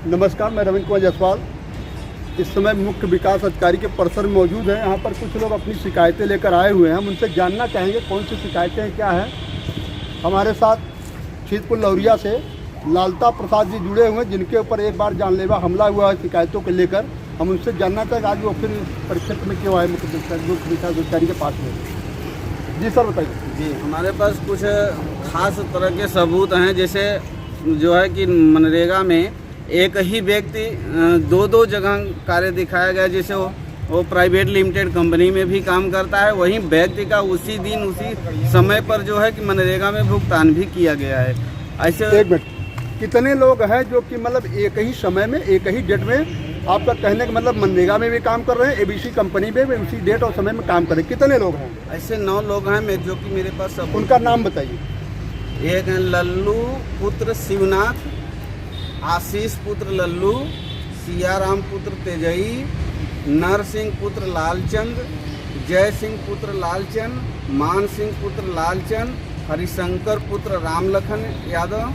नमस्कार, मैं रविंद्र कुमार जायसवाल इस समय मुख्य विकास अधिकारी के परिसर में मौजूद है। यहाँ पर कुछ लोग अपनी शिकायतें लेकर आए हुए हैं। हम उनसे जानना चाहेंगे कौन सी शिकायतें हैं, क्या है। हमारे साथ छीतपुर लौरिया से लालता प्रसाद जी जुड़े हुए हैं, जिनके ऊपर एक बार जानलेवा हमला हुआ है शिकायतों को लेकर। हम उनसे जानना चाहेंगे आज वो फिर परिक्षेत्र में क्यों आए मुख्य विकास अधिकारी के पास में। जी सर, बताइए। जी, हमारे पास कुछ खास तरह के सबूत हैं, जैसे जो है कि मनरेगा में एक ही व्यक्ति दो जगह कार्य दिखाया गया। जैसे वो प्राइवेट लिमिटेड कंपनी में भी काम करता है, वहीं व्यक्ति का उसी दिन उसी समय पर जो है कि मनरेगा में भुगतान भी किया गया है। ऐसे एक मिनट, कितने लोग हैं जो कि मतलब एक ही समय में एक ही डेट में, आपका कहने का मतलब मनरेगा में भी काम कर रहे हैं, एबीसी कंपनी में भी उसी डेट और समय में काम कर रहे हैं? कितने लोग हैं? ऐसे 9 लोग हैं जो कि मेरे पास सब। उनका नाम बताइए। एक है लल्लू पुत्र शिवनाथ, आशीष पुत्र लल्लू, सियाराम पुत्र तेजई, नर सिंह पुत्र लालचंद, जय सिंह पुत्र लालचंद, मान सिंह पुत्र लालचंद, हरिशंकर पुत्र रामलखन यादव,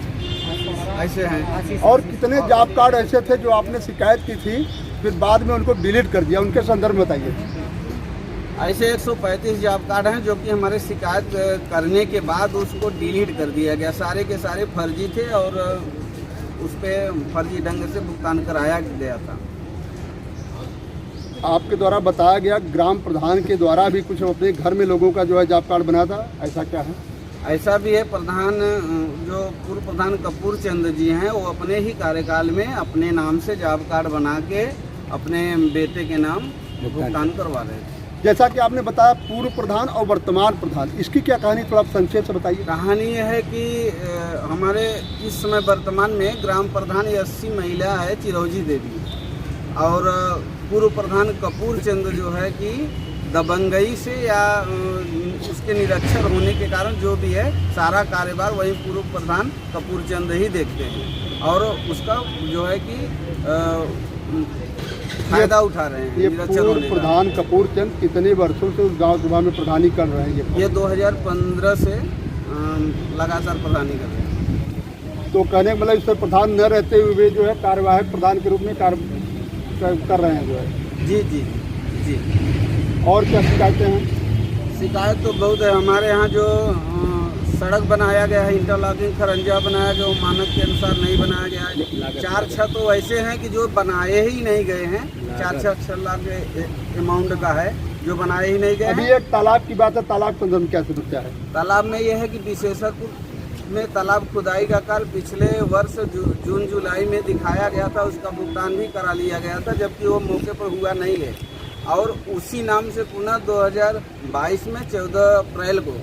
ऐसे हैं। और कितने जॉब कार्ड ऐसे थे जो आपने शिकायत की थी फिर बाद में उनको डिलीट कर दिया, उनके संदर्भ में बताइए। ऐसे 135 जॉब कार्ड हैं जो कि हमारे शिकायत करने के बाद उसको डिलीट कर दिया गया। सारे के सारे फर्जी थे और उस पर फर्जी ढंग से भुगतान कराया गया था। आपके द्वारा बताया गया ग्राम प्रधान के द्वारा भी कुछ अपने घर में लोगों का जो है जॉब कार्ड बना था, ऐसा क्या है? ऐसा भी है। प्रधान जो पूर्व प्रधान कपूर चंद जी हैं, वो अपने ही कार्यकाल में अपने नाम से जॉब कार्ड बना के अपने बेटे के नाम भुगतान करवा रहे थे। जैसा कि आपने बताया पूर्व प्रधान और वर्तमान प्रधान, इसकी क्या कहानी थोड़ा संक्षेप से बताइए। कहानी यह है कि हमारे इस समय वर्तमान में ग्राम प्रधान 80 महिला है चिरौजी देवी, और पूर्व प्रधान कपूर चंद जो है कि दबंगई से या उसके निरक्षर होने के कारण जो भी है सारा कार्यभार वही पूर्व प्रधान कपूर चंद ही देखते हैं, और उसका जो है कि फायदा उठा रहे हैं। ये पूर्व प्रधान कपूर चंद कितने वर्षों से उस गांव सभा में प्रधानी कर रहे हैं? ये 2015 से लगातार प्रधानी कर रहे हैं। तो कहने का मतलब इससे प्रधान न रहते हुए जो है कार्यवाहक प्रधान के रूप में कार्य कर रहे हैं जो है। जी जी जी। और क्या शिकायतें हैं? शिकायत तो बहुत है। हमारे यहाँ जो सड़क बनाया गया है, इंटरलॉकिंग खरंजा बनाया, जो मानक के अनुसार नहीं बनाया गया है। 4 छत तो ऐसे हैं कि जो बनाए ही नहीं गए हैं। 4 लाख अमाउंट का है जो बनाए ही नहीं गए। अभी एक तालाब की बात है, तालाब संदर्भ क्या समस्या है? तालाब में यह है कि विशेषज्ञ में तालाब खुदाई का कार्य पिछले वर्ष जून जुलाई में दिखाया गया था, उसका भुगतान भी करा लिया गया था, जबकि वो मौके पर हुआ नहीं है। और उसी नाम से पुनः 2022 में 14 अप्रैल को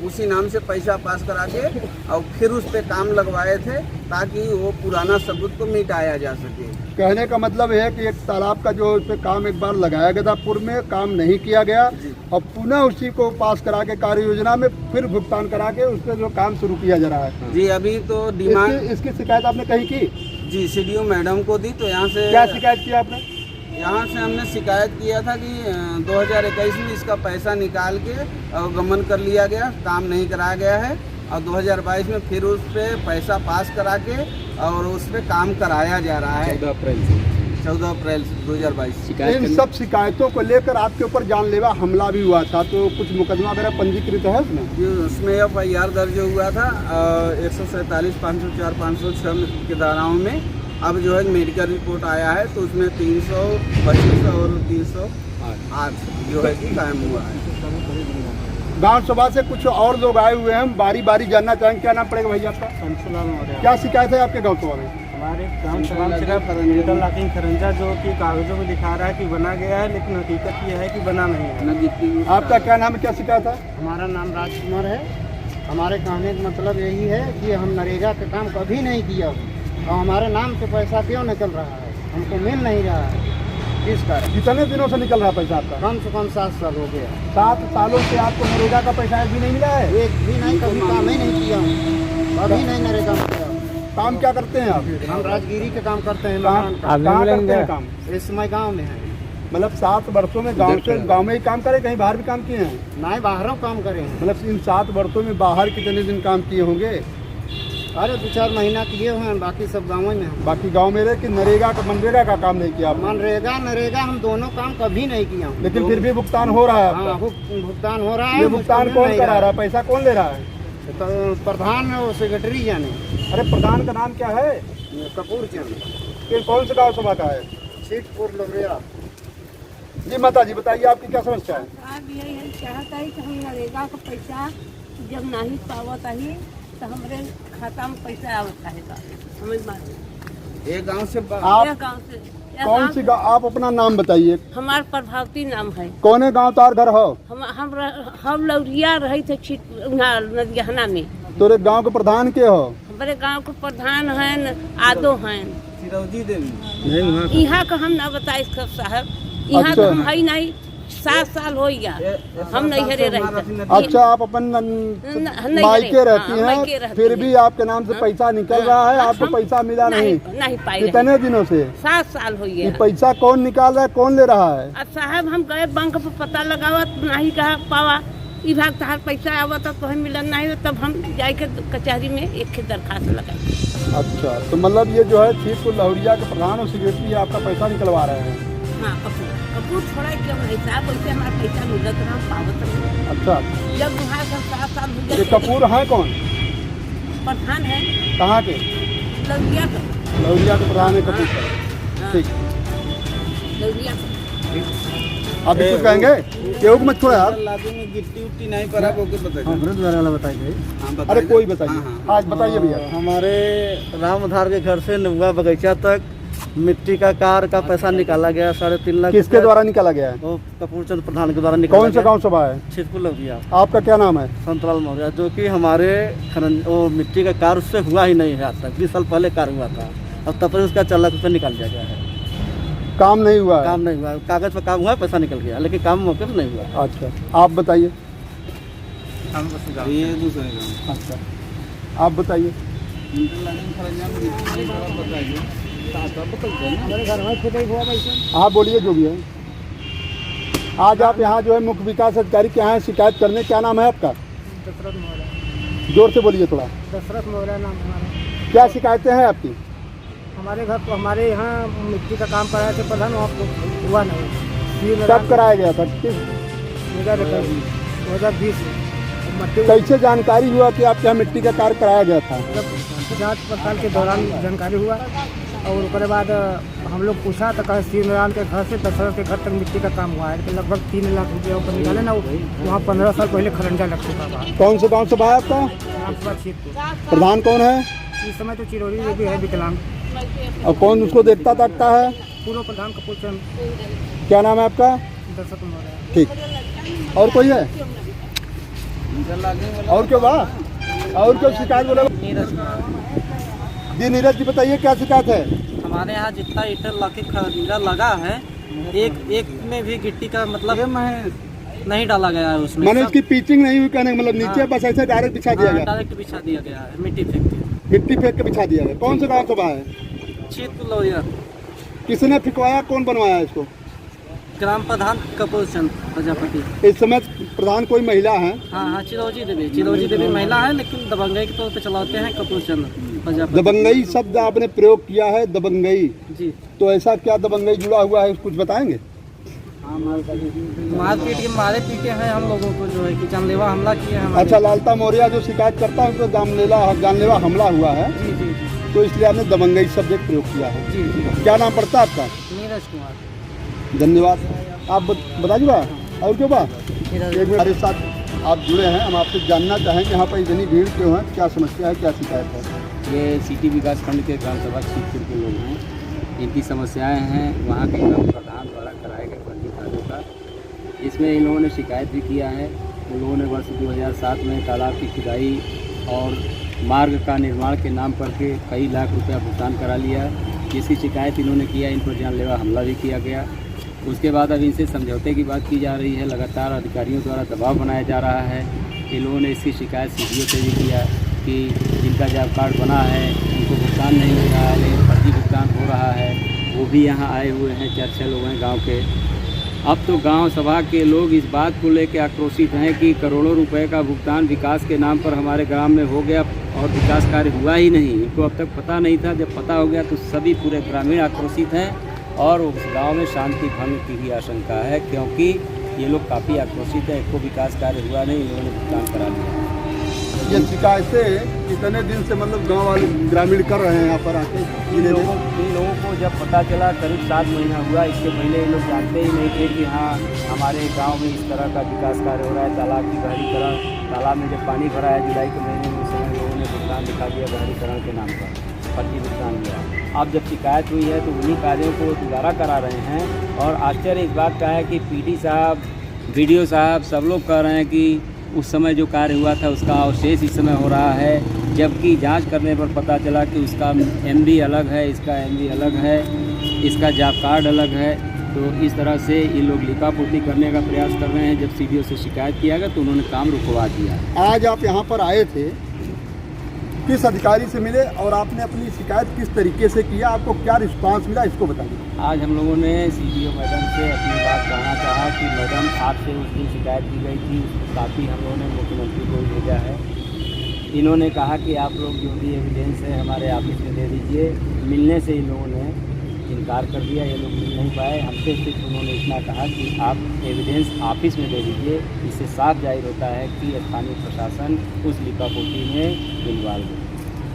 उसी नाम से पैसा पास करा के और फिर उस पर काम लगवाए थे ताकि वो पुराना सबूत को मिटाया जा सके। कहने का मतलब है कि एक तालाब का जो उस पर काम एक बार लगाया गया था, पूर्व में काम नहीं किया गया और पुनः उसी को पास करा के कार्य योजना में फिर भुगतान करा के उस पर जो काम शुरू किया जा रहा है। जी, अभी तो डिमांड इसकी शिकायत आपने कहीं की? जी, सीडीओ मैडम को दी। तो यहाँ से क्या शिकायत की आपने? यहाँ से हमने शिकायत किया था कि 2021 में इसका पैसा निकाल के गमन कर लिया गया, काम नहीं कराया गया है, और 2022 में फिर उस पर पैसा पास करा के और उस पर काम कराया जा रहा है 14 अप्रैल 2022। इन सब शिकायतों को लेकर आपके ऊपर जानलेवा हमला भी हुआ था, तो कुछ मुकदमा वगैरह पंजीकृत है उसमें? उसमें FIR दर्ज हुआ था 147, 504, 506 की धाराओं में। अब जो है मेडिकल रिपोर्ट आया है तो उसमें 325 और 308 जो है कि कायम हुआ है। गांव सभा से कुछ और लोग आए हुए हैं, हम बारी बारी जानना चाहेंगे। क्या नाम पड़ेगा भैया आपका? क्या शिकायत है आपके गांव सभा में? हमारे गांव सभा में सिर्फ इंटरलॉकिंग खरंजा जो कि कागजों में दिखा रहा है कि बना गया है, लेकिन हकीकत ये है कि बना नहीं है। आपका क्या नाम है, क्या शिकायत है? हमारा नाम राजकुमार है। हमारे कहने का मतलब यही है कि हम नरेगा का काम कभी नहीं किया और हमारे नाम से पैसा क्यों निकल रहा है, हमको मिल नहीं रहा है। किस कारण? कितने दिनों से निकल रहा है पैसा आपका? कम से कम 7 साल हो गया। 7 सालों से आपको नरेगा का पैसा एक भी नहीं मिला है? एक भी नहीं, कभी काम ही नहीं किया हूँ, कभी नहीं नरेगा में किया। काम क्या करते हैं आप? हम राजगिरी का काम करते हैं। कहाँ करते हैं काम? इस समय गाँव में है। मतलब 7 वर्षों में गांव में ही काम करे, कहीं बाहर भी काम किए हैं? ना बाहरों काम करे हैं। मतलब इन 7 वर्षों में बाहर कितने दिन काम किए होंगे? अरे 2-4 महीना किए हुए हैं, बाकी सब गाँव में हैं। बाकी गांव में रहे कि मनरेगा का काम नहीं किया आपने? मनरेगा हम दोनों काम कभी नहीं किया हूँ। लेकिन फिर भी भुगतान हो रहा है हाँ, आपका? भुगतान हो रहा है। ये भुगतान कौन करा रहा है? पैसा कौन ले रहा है? तो प्रधान और सेक्रेटरी जाने। अरे प्रधान का नाम क्या है? कपूर चंद। फिर कौन से गाँव सभा का है? सीटपुर लोरिया। जी माता जी बताइए, आपकी क्या समस्या है? अब यही है चाहता है कि हम नरेगा का पैसा जब नहीं पावत है तो हमारे खाता में पैसा आवत है समझ में। ये गांव से आप यह गाँव से कौन सी गाँव? आप अपना नाम बताइए। हमार प्रभावती नाम है। कौने गाँव तार घर हो? हम लौरिया रहे थे नदियाना में। तोरे गांव के प्रधान के हो? हमारे गांव के प्रधान हैं आदो हैं। चिरौदी देवी। यहाँ का हम ना बताए साहब, यहाँ अच्छा। तो हम है नहीं। 7 साल हो गया हम नहीं हरे रहे। अच्छा, आप अपन मायके रहती हैं, फिर भी आपके नाम से पैसा निकल रहा है, आपको पैसा मिला नहीं? नहीं पाई। कितने दिनों से? 7 साल हो ये गया। पैसा कौन निकाल रहा है, कौन ले रहा है? साहब हम गए बैंक पर पता लगावत नहीं कहा पावा विभाग तहार पैसा आवत तो हमें मिलन नहीं, तब हम जाए के कचहरी में एक दरखास्त लगाए। अच्छा, तो मतलब ये जो है सीतपुर लहुरिया के प्रधान और सेक्रेटरी आपका पैसा निकलवा रहे हैं? हाँ, कपूर छोड़ा क्यों नहीं साहब, वैसे हमारा पैसा मिलत रहा पावत रहा। अच्छा, जब वहाँ से 7 साल हो ये गए। कपूर है कौन? प्रधान है कहाँ के? लौरिया का। लहुरिया के प्रधान है कपूर का। हाँ, ठीक, लौरिया का। आप भी कुछ कहेंगे? केहू को मत छोड़ा यार। लादू में गिट्टी उट्टी नहीं पड़ा, बोके बताइए। वाला बताइए। अरे कोई बताइए, हाँ। आज बताइए भैया। हमारे रामधार के घर से नौवा बगीचा तक मिट्टी का कार का पैसा निकाला गया 3.5 लाख। किसके द्वारा निकाला गया है? वो कपूर चंद प्रधान के द्वारा निकाला कौन सा गांव सभा है? छितपुर लौरिया। आपका क्या नाम है? संतलाल मौर्य, जो कि हमारे वो मिट्टी का कार उससे हुआ ही नहीं है आज तक। 20 साल पहले कार हुआ था, अब तब पर उसका 4 लाख रुपये निकाल दिया गया है। काम नहीं हुआ है? काम नहीं हुआ, कागज पर काम हुआ, पैसा निकल गया, लेकिन काम मौके पर नहीं हुआ। अच्छा, आप बताइए। ये दूसरे गांव। अच्छा, आप बताइए। हमारे घर में खुद ही हुआ पैसा। हाँ बोलिए, जो भी है। आज आप यहाँ जो है मुख्य विकास अधिकारी के यहाँ शिकायत करने, क्या नाम है आपका? दशरथ मौर्य। जोर से बोलिए थोड़ा। दशरथ मौर्य नाम हमारा। क्या शिकायतें हैं आपकी? हमारे घर हमारे यहाँ मिट्टी का काम कराए थे प्रधान, वहाँ हुआ नहीं। कब कराया गया था? किस 2020 में मट्टी कैसे जानकारी हुआ कि आपके यहाँ मिट्टी का कार्य कराया गया था? जांच पड़ताल के दौरान जानकारी हुआ, और उसके बाद हम लोग पूछा तो कहा श्री नारायण के घर से दशरथ के घर तक मिट्टी का काम हुआ है, तो लगभग 3 लाख रुपये ऊपर निकाले ना। वहाँ 15 साल पहले खरंजा लग चुका था। कौन से गांव सभा है आपका? रामसभा क्षेत्र। प्रधान कौन है? इस समय तो चिरौरी में भी है विकलांग। और कौन उसको देखता ताकता है? पूर्व प्रधान कपूर चंद। क्या नाम है आपका? दशरथ मौर्य। ठीक, और कोई है? और क्यों बा? और क्यों शिकायत बोले? जी नीरज जी बताइए, क्या शिकायत है? हमारे यहाँ जितना ईंटर खरीदा लगा है, एक में भी गिट्टी का मतलब नहीं डाला गया है उसमें। मैंने इसकी पिचिंग नहीं हुई, कहने का मतलब नीचे हाँ। बस ऐसे डायरेक्ट बिछा दिया गया? डायरेक्ट बिछा दिया गया है, मिट्टी फेंक के। गिट्टी फेंक के बिछा दिया गया। कौन सा गाँव सभा है? छितपुर लौरिया। किसने फिकवाया, कौन बनवाया इसको? ग्राम प्रधान कपूर चंद प्रजापति। इस समय प्रधान कोई महिला है? हाँ, चिरौजी देवी महिला है, लेकिन दबंगई के तौर पे चलाते हैं कपूर चंद प्रजापति। दबंगई शब्द आपने प्रयोग किया है, दबंगई, जी। तो ऐसा क्या दबंगई जुड़ा हुआ है, कुछ बताएंगे? मारपीट के मारे पीटे हैं हम लोगों को, जो है कि जानलेवा हमला किए हैं। अच्छा, लालता मौर्य जो शिकायत करता है तो जानलेवा हमला हुआ है, जी जी जी तो इसलिए आपने दबंगई शब्द प्रयोग किया है। जी जी। क्या नाम पड़ता है आपका? नीरज कुमार। धन्यवाद। आप बताइए बा, और क्यों बा? एक मिनट, हमारे साथ आप जुड़े हैं, हम आपसे जानना चाहेंगे यहाँ पर इतनी भीड़ क्यों है, क्या समस्या है, क्या शिकायत है? ये सिटी विकास खंड के ग्राम सभा छितपुर के लोग हैं, इनकी समस्याएं हैं वहाँ के ग्राम प्रधान द्वारा कराए गए फर्जी कार्यों का। इसमें इन लोगों ने शिकायत भी किया है। उन लोगों ने वर्ष 2007 में तालाब की खुदाई और मार्ग का निर्माण के नाम पर के कई लाख रुपया भुगतान करा लिया, जिसकी शिकायत इन्होंने किया। इन पर जानलेवा हमला भी किया गया। उसके बाद अब इनसे समझौते की बात की जा रही है। लगातार अधिकारियों द्वारा दबाव बनाया जा रहा है। इन लोगों ने इसकी शिकायत सीडीओ से भी किया कि जिनका जॉब कार्ड बना है उनको भुगतान नहीं हो रहा है, लेकिन फर्जी भुगतान हो रहा है। वो भी यहाँ आए हुए हैं, 4-6 लोग हैं गांव के। अब तो गांव सभा के लोग इस बात को लेकर आक्रोशित हैं कि करोड़ों रुपए का भुगतान विकास के नाम पर हमारे ग्राम में हो गया और विकास कार्य हुआ ही नहीं। इनको अब तक पता नहीं था, जब पता हो गया तो सभी पूरे ग्रामीण आक्रोशित हैं और उस गांव में शांति भंग की भी आशंका है, क्योंकि ये लोग काफ़ी आक्रोशित है। इनको विकास कार्य हुआ नहीं, इन्होंने भुगतान करा लिया। ये शिकायतें कितने दिन से मतलब गांव वाले ग्रामीण कर रहे हैं यहाँ पर आके? इन लोगों को जब पता चला करीब 7 महीना हुआ। इसके पहले ये लोग जानते ही नहीं थे कि हाँ हमारे गांव में इस तरह का विकास कार्य हो रहा है। तालाब की गहरीकरण, तालाब में जब पानी भरा है जुलाई के महीने में, उस समय लोगों ने भुगतान दिखा दिया गहरीकरण के नाम पर, फर्जी भुगतान दिया। अब जब शिकायत हुई है तो उन्हीं कार्यों को दोबारा करा रहे हैं। और आश्चर्य इस बात का है कि PD साहब, BDO साहब सब लोग कह रहे हैं कि उस समय जो कार्य हुआ था उसका अवशेष इस समय हो रहा है, जबकि जांच करने पर पता चला कि उसका MD अलग है, इसका MD अलग है, इसका जॉब कार्ड अलग है। तो इस तरह से ये लोग लिपापोती करने का प्रयास कर रहे हैं। जब CDO से शिकायत किया गया तो उन्होंने काम रुकवा दिया। आज आप यहाँ पर आए थे, किस अधिकारी से मिले और आपने अपनी शिकायत किस तरीके से किया, आपको क्या रिस्पांस मिला, इसको बताइए। आज हम लोगों ने CDO मैडम से अपनी बात कहना चाहा कि मैडम आपसे उस दिन शिकायत की गई थी, उसको काफ़ी हम लोगों ने मुख्यमंत्री को भेजा है। इन्होंने कहा कि आप लोग जो भी एविडेंस है हमारे ऑफिस में दे दीजिए। मिलने से इन लोगों ने इनकार कर दिया, ये लोग मिल नहीं पाए। हमसे सिर्फ उन्होंने इतना कहा कि आप एविडेंस ऑफिस में दे दीजिए। इससे साफ जाहिर होता है कि स्थानीय प्रशासन उस लिपापोती में इन्वॉल्व है।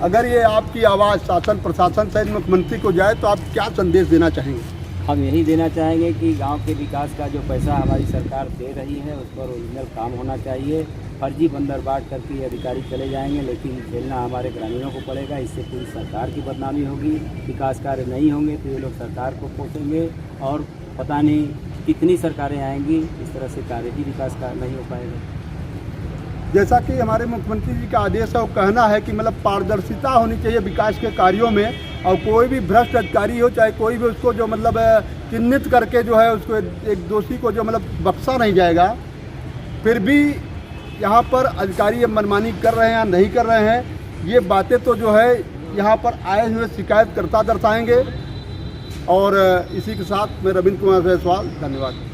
अगर ये आपकी आवाज़ शासन प्रशासन सहित मुख्यमंत्री को जाए तो आप क्या संदेश देना चाहेंगे? हम यही देना चाहेंगे कि गांव के विकास का जो पैसा हमारी सरकार दे रही है उस पर ओरिजिनल काम होना चाहिए। फर्जी बंदर बांट करके ये अधिकारी चले जाएंगे, लेकिन झेलना हमारे ग्रामीणों को पड़ेगा। इससे पूरी सरकार की बदनामी होगी। विकास कार्य नहीं होंगे तो ये लोग सरकार को कोसेंगे और पता नहीं कितनी सरकारें आएंगी, इस तरह से कार्य ही विकास का नहीं हो पाएगा। जैसा कि हमारे मुख्यमंत्री जी का आदेश है, वो कहना है कि मतलब पारदर्शिता होनी चाहिए विकास के कार्यों में, और कोई भी भ्रष्ट अधिकारी हो चाहे कोई भी, उसको जो मतलब चिन्हित करके जो है उसको एक दोषी को जो मतलब बख्शा नहीं जाएगा। फिर भी यहाँ पर अधिकारी मनमानी कर रहे हैं या नहीं कर रहे हैं, ये बातें तो जो है यहाँ पर आए हुए शिकायतकर्ता दर्शाएंगे। और इसी के साथ मैं रविंद्र कुमार जायसवाल, धन्यवाद।